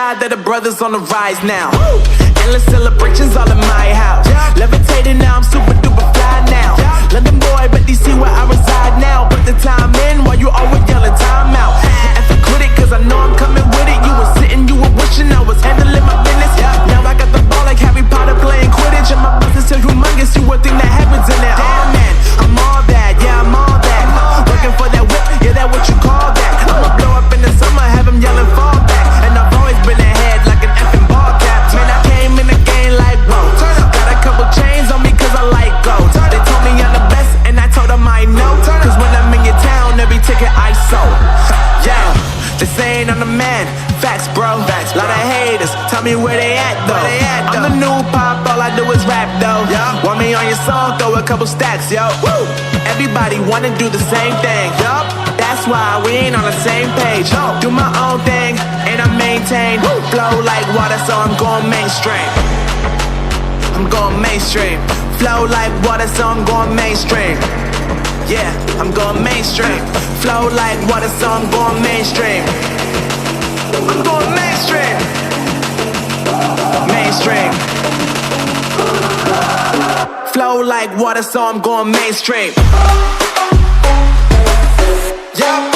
God that the brothers on the rise now. Endless celebrations all in my house. Levitating now, I'm super duper fly now. London boy, but DC where I reside now. Put the time in while you always yelling time out. And for quit it, cause I know I'm coming with it. You were sitting, you were wishing I was handling my business. Now I got the ball like Harry Potter playing Quidditch. And my business is humongous, you would think that happens in there. Oh man, I'm all that, yeah, I'm all that. Working for that whip, yeah, that what you call that. I'ma blow up in the summer, have them yelling fall back. And I've always been ahead like an effing ball cap. Man, I came in the game like whoa. Got a couple chains on me cause I like gold. They told me I'm the best and I told them I know. Cause when I'm in your town, every ticket I sold. Yeah, they saying I'm the man. Facts, bro. Lot of haters, tell me where they at though. I'm the new pop, all I do is rap though. Want me on your song, throw a couple stacks, yo. Woo! Everybody wanna do the same thing. Yup, that's why we ain't on the same page. Do my own thing, and I maintain. Flow like water, so I'm going mainstream. I'm going mainstream. Flow like water, so I'm going mainstream. Yeah, I'm going mainstream. Flow like water, so I'm going mainstream. I'm going mainstream. Mainstream. Flow like water, so I'm going mainstream. Yeah.